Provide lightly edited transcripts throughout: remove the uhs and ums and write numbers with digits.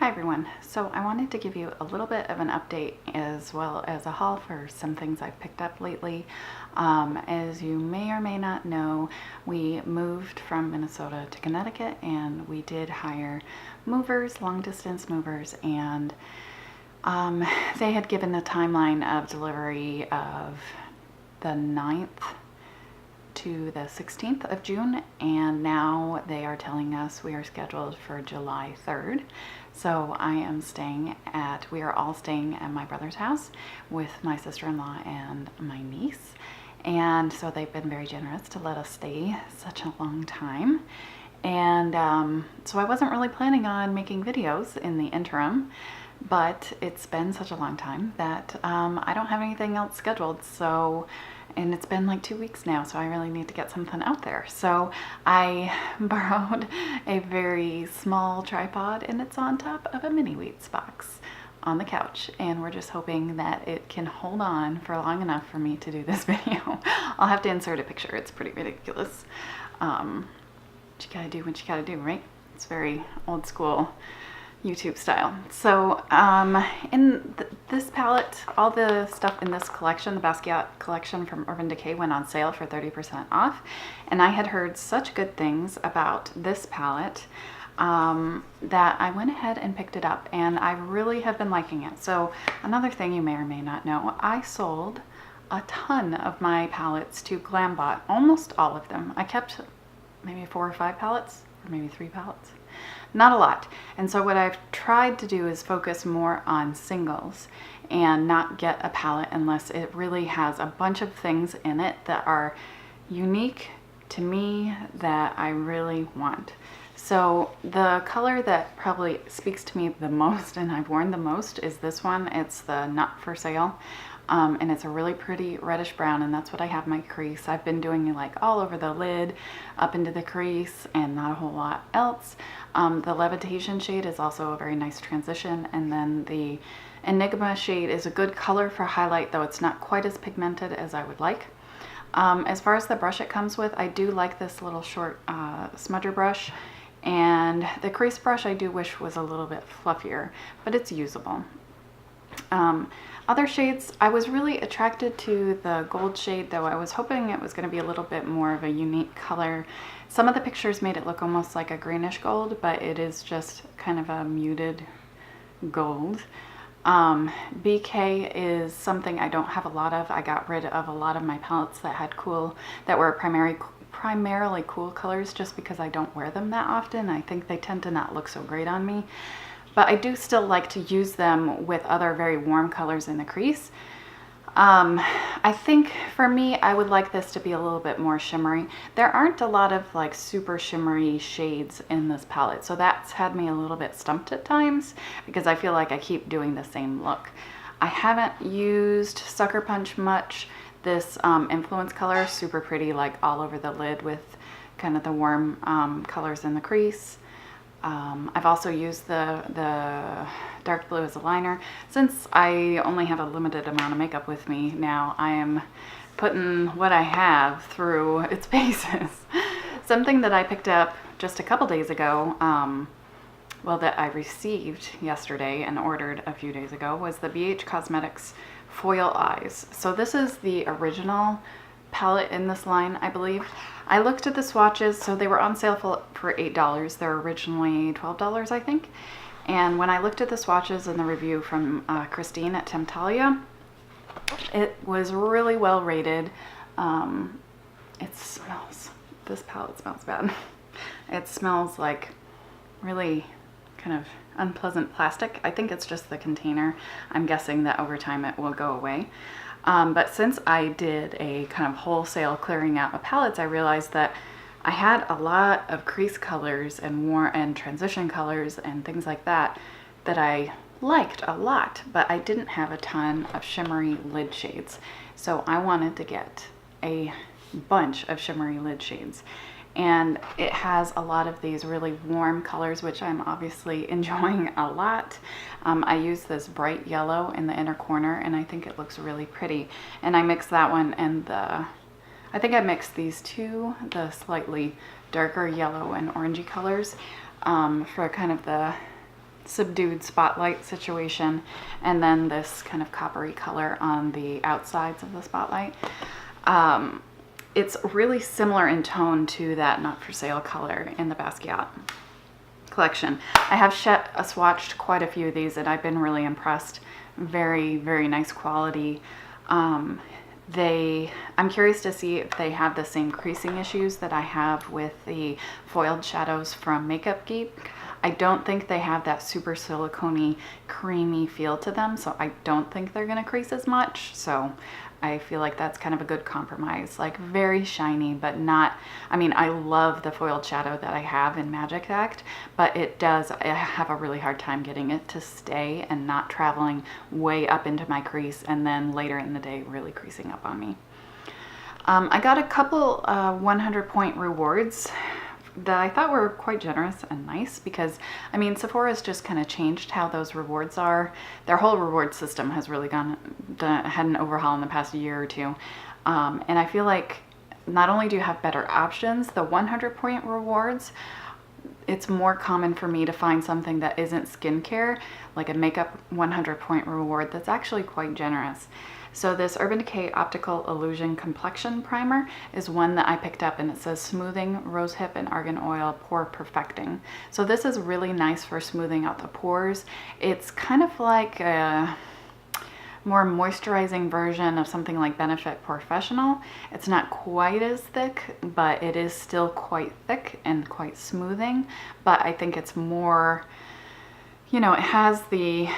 Hi everyone. So I wanted to give you a little bit of an update as well as a haul for some things I've picked up lately. As you may or may not know, we moved from Minnesota to Connecticut and we did hire movers, long distance movers, and they had given a timeline of delivery of the 9th to the 16th of June, and now they are telling us we are scheduled for July 3rd. So we are all staying at my brother's house with my sister-in-law and my niece. And so they've been very generous to let us stay such a long time. And so I wasn't really planning on making videos in the interim, but it's been such a long time that I don't have anything else scheduled. And it's been like 2 weeks now, so I really need to get something out there. So I borrowed a very small tripod, and it's on top of a mini wheats box on the couch, and we're just hoping that it can hold on for long enough for me to do this video. I'll have to insert a picture. It's pretty ridiculous. What you gotta do what you gotta do, right? It's very old school YouTube style. So this palette, all the stuff in this collection, the Basquiat collection from Urban Decay, went on sale for 30% off, and I had heard such good things about this palette that I went ahead and picked it up, and I really have been liking it. So another thing you may or may not know, I sold a ton of my palettes to Glambot, almost all of them. I kept maybe 4 or 5 palettes, or maybe 3 palettes. Not a lot. And so what I've tried to do is focus more on singles and not get a palette unless it really has a bunch of things in it that are unique to me that I really want. So the color that probably speaks to me the most and I've worn the most is this one. It's the Not For Sale. And it's a really pretty reddish brown, and that's what I have my crease. I've been doing like all over the lid, up into the crease, and not a whole lot else. The Levitation shade is also a very nice transition, and then the Enigma shade is a good color for highlight, though it's not quite as pigmented as I would like. As far as the brush it comes with, I do like this little short smudger brush, and the crease brush I do wish was a little bit fluffier, but it's usable. Other shades, I was really attracted to the gold shade, though I was hoping it was going to be a little bit more of a unique color. Some of the pictures made it look almost like a greenish gold, but it is just kind of a muted gold. BK is something I don't have a lot of. I got rid of a lot of my palettes that were primarily cool colors just because I don't wear them that often. I think they tend to not look so great on me. But I do still like to use them with other very warm colors in the crease. I think for me, I would like this to be a little bit more shimmery. There aren't a lot of like super shimmery shades in this palette, so that's had me a little bit stumped at times because I feel like I keep doing the same look. I haven't used Sucker Punch much. This Influence color, super pretty, like all over the lid with kind of the warm colors in the crease. I've also used the dark blue as a liner. Since I only have a limited amount of makeup with me now, I am putting what I have through its paces. Something that I picked up just a couple days ago, that I received yesterday and ordered a few days ago, was the BH Cosmetics Foil Eyes. So this is the original palette in this line, I believe. I looked at the swatches, so they were on sale for $8. They're originally $12, I think. And when I looked at the swatches in the review from Christine at Temptalia, it was really well rated. This palette smells bad. It smells like really kind of unpleasant plastic. I think it's just the container. I'm guessing that over time it will go away. But since I did a kind of wholesale clearing out of palettes, I realized that I had a lot of crease colors and transition colors and things like that I liked a lot, but I didn't have a ton of shimmery lid shades. So I wanted to get a bunch of shimmery lid shades. And it has a lot of these really warm colors, which I'm obviously enjoying a lot. I use this bright yellow in the inner corner, and I think it looks really pretty. And I mixed that one and I think I mixed these two, the slightly darker yellow and orangey colors, for kind of the subdued spotlight situation, and then this kind of coppery color on the outsides of the spotlight. It's really similar in tone to that Not For Sale color in the Basquiat collection. I have swatched quite a few of these and I've been really impressed. Very, very nice quality. I'm curious to see if they have the same creasing issues that I have with the foiled shadows from Makeup Geek. I don't think they have that super silicone-y, creamy feel to them, so I don't think they're gonna crease as much. So I feel like that's kind of a good compromise. Like very shiny, but not, I mean, I love the foiled shadow that I have in Magic Act, but I have a really hard time getting it to stay and not traveling way up into my crease and then later in the day really creasing up on me. I got a couple 100-point rewards that I thought were quite generous and nice because, I mean, Sephora's just kind of changed how those rewards are. Their whole reward system has really had an overhaul in the past year or two. And I feel like not only do you have better options, the 100-point rewards, it's more common for me to find something that isn't skincare, like a makeup 100-point reward that's actually quite generous. So this Urban Decay Optical Illusion Complexion Primer is one that I picked up, and it says Smoothing Rosehip and Argan Oil Pore Perfecting. So this is really nice for smoothing out the pores. It's kind of like a more moisturizing version of something like Benefit Professional. It's not quite as thick, but it is still quite thick and quite smoothing. But I think it's more, you know, it has the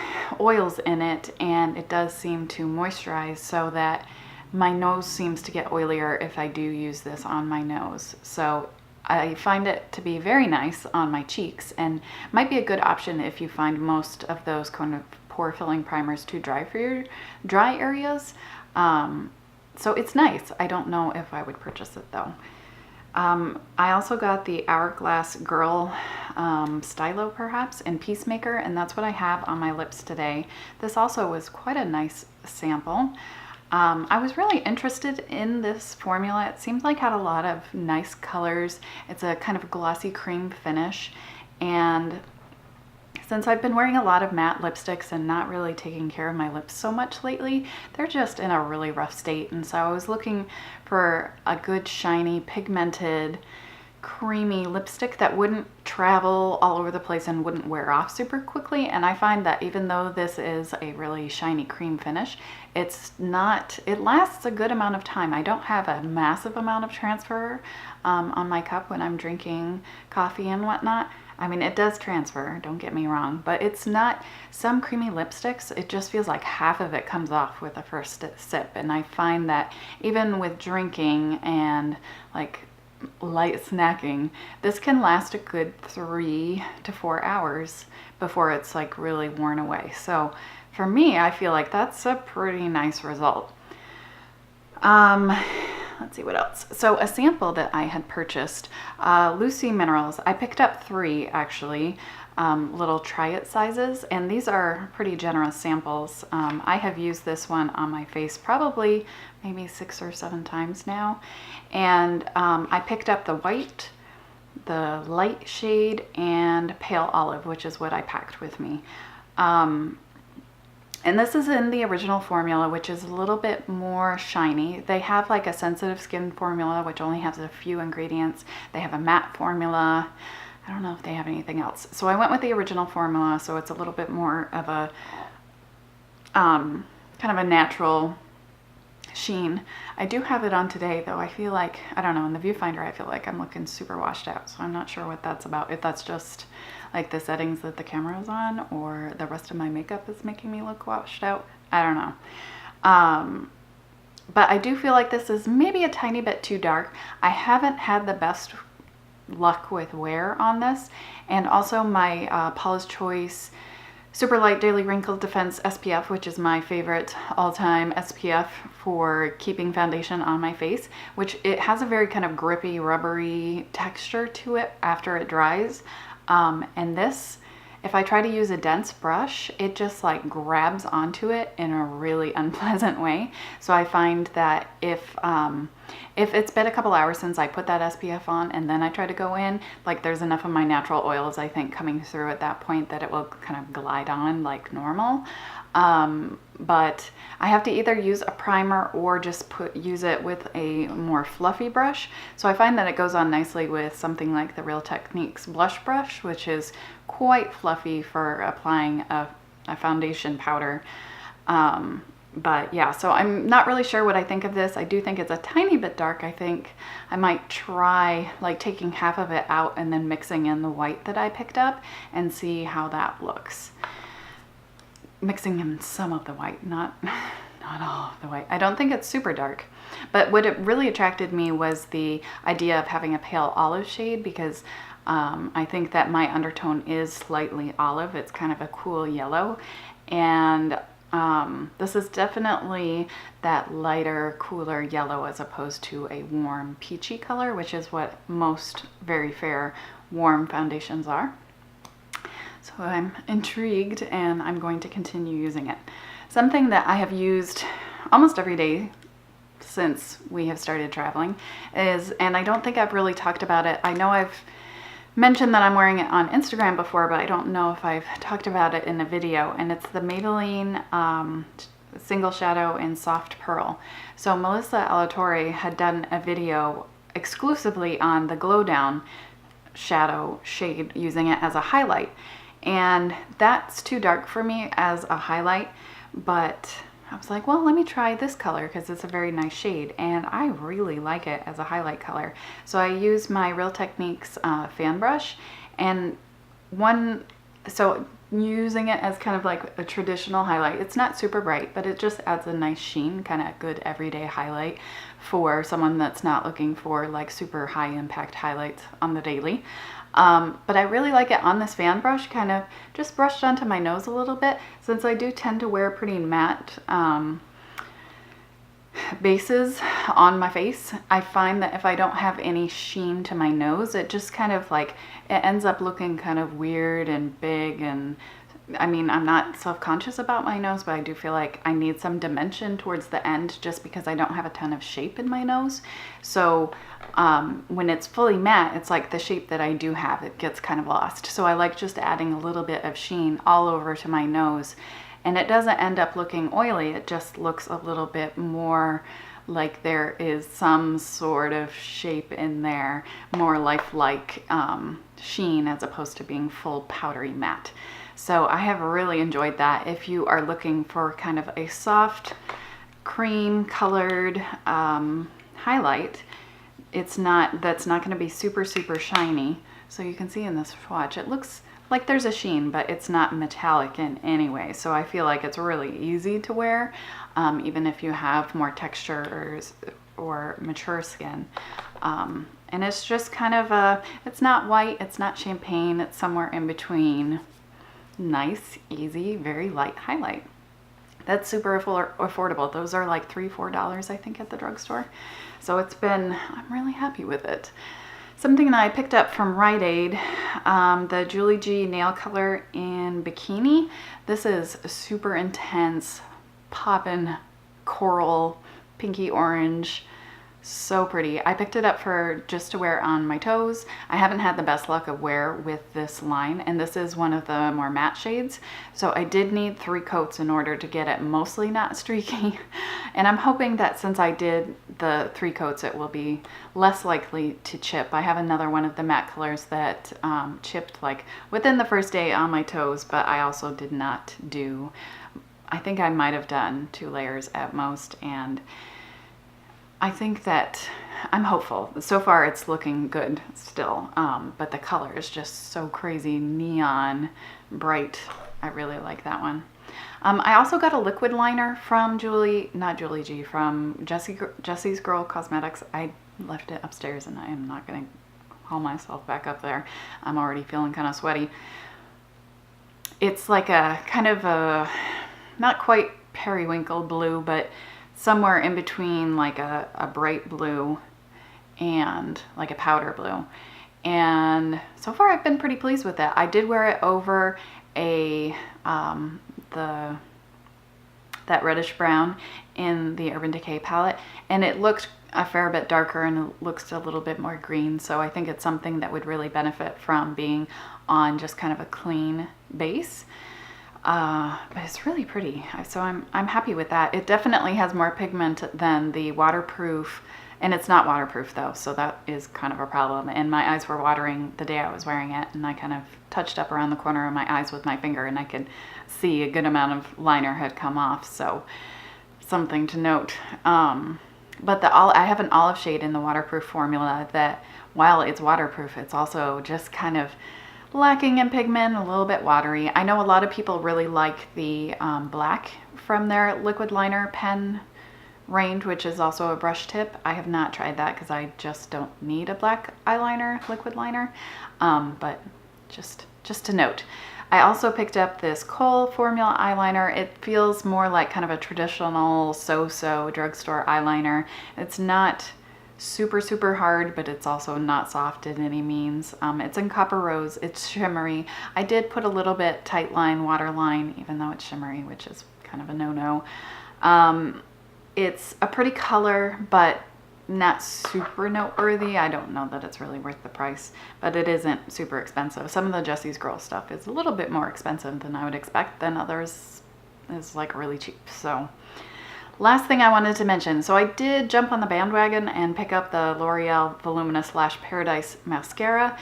oils in it and it does seem to moisturize so that my nose seems to get oilier if I do use this on my nose. So I find it to be very nice on my cheeks and might be a good option if you find most of those kind of pore filling primers too dry for your dry areas. So it's nice. I don't know if I would purchase it though. I also got the Hourglass Girl Stylo perhaps in Peacemaker, and that's what I have on my lips today. This also was quite a nice sample. I was really interested in this formula. It seemed like it had a lot of nice colors. It's a kind of glossy cream finish, and since I've been wearing a lot of matte lipsticks and not really taking care of my lips so much lately, they're just in a really rough state. And so I was looking for a good, shiny, pigmented, creamy lipstick that wouldn't travel all over the place and wouldn't wear off super quickly. And I find that even though this is a really shiny cream finish, it lasts a good amount of time. I don't have a massive amount of transfer on my cup when I'm drinking coffee and whatnot. I mean, it does transfer, don't get me wrong, but it's not, some creamy lipsticks, it just feels like half of it comes off with the first sip. And I find that even with drinking and like light snacking, this can last a good 3 to 4 hours before it's like really worn away. So for me, I feel like that's a pretty nice result. Let's see what else. So a sample that I had purchased, Lucy Minerals. I picked up 3 actually, little try it sizes, and these are pretty generous samples. I have used this one on my face probably maybe 6 or 7 times now, and I picked up the white, the light shade, and pale olive, which is what I packed with me. And this is in the original formula, which is a little bit more shiny. They have like a sensitive skin formula, which only has a few ingredients. They have a matte formula. I don't know if they have anything else. So I went with the original formula, so it's a little bit more of a kind of a natural sheen. I do have it on today though. I feel like, I don't know, in the viewfinder I feel like I'm looking super washed out, so I'm not sure what that's about. If that's just like the settings that the camera is on, or the rest of my makeup is making me look washed out. I don't know. But I do feel like this is maybe a tiny bit too dark. I haven't had the best luck with wear on this, and also my Paula's Choice Super Light Daily Wrinkle Defense SPF, which is my favorite all-time SPF for keeping foundation on my face, which it has a very kind of grippy, rubbery texture to it after it dries. And this if I try to use a dense brush, it just like grabs onto it in a really unpleasant way. So I find that if it's been a couple hours since I put that SPF on and then I try to go in, like there's enough of my natural oils, I think, coming through at that point that it will kind of glide on like normal. But I have to either use a primer or just use it with a more fluffy brush. So I find that it goes on nicely with something like the Real Techniques blush brush, which is quite fluffy for applying a foundation powder. But yeah, so I'm not really sure what I think of this. I do think it's a tiny bit dark. I think I might try like taking half of it out and then mixing in the white that I picked up and see how that looks. Mixing in some of the white, not all of the white. I don't think it's super dark, but what it really attracted me was the idea of having a pale olive shade, because I think that my undertone is slightly olive. It's kind of a cool yellow, and this is definitely that lighter, cooler yellow as opposed to a warm peachy color, which is what most very fair warm foundations are. So I'm intrigued and I'm going to continue using it. Something that I have used almost every day since we have started traveling is, and I don't think I've really talked about it. I know I've mentioned that I'm wearing it on Instagram before, but I don't know if I've talked about it in a video, and it's the Maybelline Single Shadow in Soft Pearl. So Melissa Alatorre had done a video exclusively on the Glow Down shadow shade, using it as a highlight. And that's too dark for me as a highlight, but I was like, well, let me try this color because it's a very nice shade and I really like it as a highlight color. So I use my Real Techniques fan brush, and so using it as kind of like a traditional highlight. It's not super bright, but it just adds a nice sheen, kind of good everyday highlight for someone that's not looking for like super high impact highlights on the daily. But I really like it on this fan brush, kind of just brushed onto my nose a little bit, since I do tend to wear pretty matte bases on my face. I find that if I don't have any sheen to my nose, it just kind of like, it ends up looking kind of weird and big. And I mean, I'm not self-conscious about my nose, but I do feel like I need some dimension towards the end just because I don't have a ton of shape in my nose. So when it's fully matte, it's like the shape that I do have, it gets kind of lost. So I like just adding a little bit of sheen all over to my nose, and it doesn't end up looking oily. It just looks a little bit more like there is some sort of shape in there, more lifelike sheen, as opposed to being full powdery matte. So I have really enjoyed that. If you are looking for kind of a soft cream colored highlight, that's not going to be super shiny. So you can see in this swatch, it looks like there's a sheen, but it's not metallic in any way. So I feel like it's really easy to wear, even if you have more texture or mature skin. And it's just kind of it's not white, it's not champagne, it's somewhere in between. Nice, easy, very light highlight. That's super affordable. Those are like $3-4, I think, at the drugstore. So I'm really happy with it. Something that I picked up from Rite Aid, the Julie G nail color in Bikini. This is super intense, poppin' coral, pinky orange. So pretty. I picked it up for just to wear on my toes. I haven't had the best luck of wear with this line, and this is one of the more matte shades. So I did need 3 coats in order to get it mostly not streaky. And I'm hoping that since I did the 3 coats, it will be less likely to chip. I have another one of the matte colors that chipped like within the first day on my toes, but I also did not do, I think I might have done 2 layers at most, and I think that I'm hopeful. So far it's looking good still, but the color is just so crazy neon bright. I really like that one. I also got a liquid liner from from Jessie's Girl Cosmetics. I left it upstairs and I am not going to haul myself back up there. I'm already feeling kind of sweaty. It's like a kind of a, not quite periwinkle blue, but somewhere in between like a bright blue and like a powder blue. and so far I've been pretty pleased with it. I did wear it over a that reddish brown in the Urban Decay palette, and it looked a fair bit darker and it looks a little bit more green, so I think it's something that would really benefit from being on just kind of a clean base. But it's really pretty, so I'm happy with that. It definitely has more pigment than the waterproof, and it's not waterproof though, so that is kind of a problem. And my eyes were watering the day I was wearing it, and I kind of touched up around the corner of my eyes with my finger, and I could see a good amount of liner had come off, so something to note. But I have an olive shade in the waterproof formula that, while it's waterproof, it's also just kind of lacking in pigment, a little bit watery. I know a lot of people really like the black from their liquid liner pen range, which is also a brush tip. I have not tried that because I just don't need a black eyeliner, liquid liner, but just to note. I also picked up this Kohl formula eyeliner. It feels more like kind of a traditional so-so drugstore eyeliner. It's not super hard, but it's also not soft in any means. It's in Copper Rose. It's shimmery. I did put a little bit tight line, waterline, even though it's shimmery, which is kind of a no-no. It's a pretty color, but not super noteworthy. I don't know that it's really worth the price, but it isn't super expensive. Some of the Jessie's Girl stuff is a little bit more expensive than I would expect, than others is like really cheap. So last thing I wanted to mention, so I did jump on the bandwagon and pick up the L'Oreal Voluminous Lash Paradise mascara.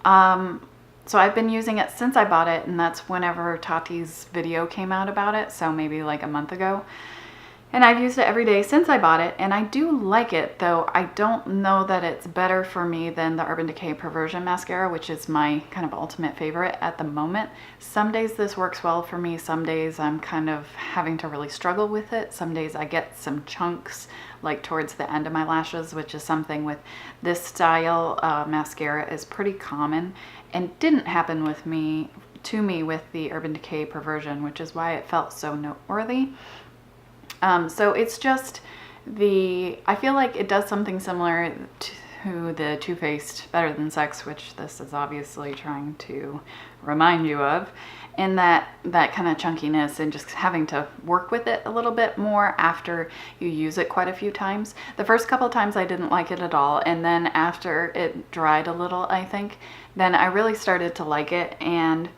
So I've been using it since I bought it, and that's whenever Tati's video came out about it, so maybe like a month ago. And I've used it every day since I bought it, and I do like it, though I don't know that it's better for me than the Urban Decay Perversion Mascara, which is my kind of ultimate favorite at the moment. Some days this works well for me, some days I'm kind of having to really struggle with it. Some days I get some chunks like towards the end of my lashes, which is something with this style mascara is pretty common and didn't happen with me with the Urban Decay Perversion, which is why it felt so noteworthy. So it's just I feel like it does something similar to the Too Faced Better Than Sex, which this is obviously trying to remind you of, in that kind of chunkiness and just having to work with it a little bit more after you use it quite a few times. The first couple times I didn't like it at all, and then after it dried a little, I think, then I really started to like it, and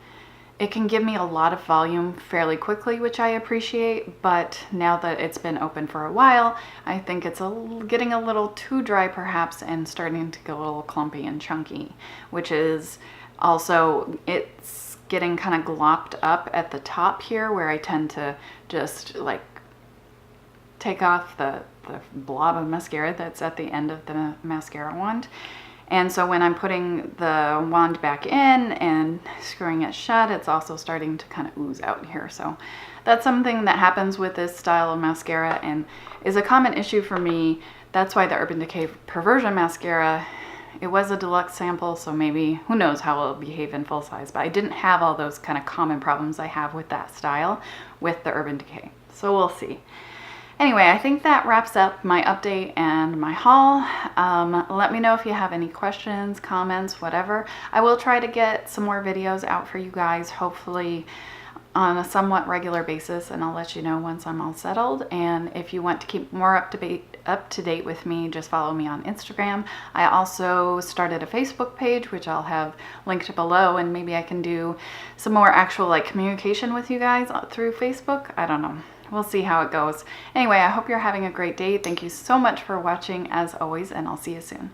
it can give me a lot of volume fairly quickly, which I appreciate, but now that it's been open for a while, I think it's getting a little too dry perhaps, and starting to get a little clumpy and chunky, which is also, it's getting kind of glopped up at the top here, where I tend to just like take off the blob of mascara that's at the end of the mascara wand. And so when I'm putting the wand back in and screwing it shut, it's also starting to kind of ooze out here. So that's something that happens with this style of mascara and is a common issue for me. That's why the Urban Decay Perversion mascara, it was a deluxe sample, so maybe, who knows how it'll behave in full size, but I didn't have all those kind of common problems I have with that style with the Urban Decay. So we'll see. Anyway, I think that wraps up my update and my haul. Let me know if you have any questions, comments, whatever. I will try to get some more videos out for you guys, hopefully on a somewhat regular basis, and I'll let you know once I'm all settled. And if you want to keep more up to date with me, just follow me on Instagram. I also started a Facebook page, which I'll have linked below, and maybe I can do some more actual like communication with you guys through Facebook. I don't know. We'll see how it goes. Anyway, I hope you're having a great day. Thank you so much for watching as always, and I'll see you soon.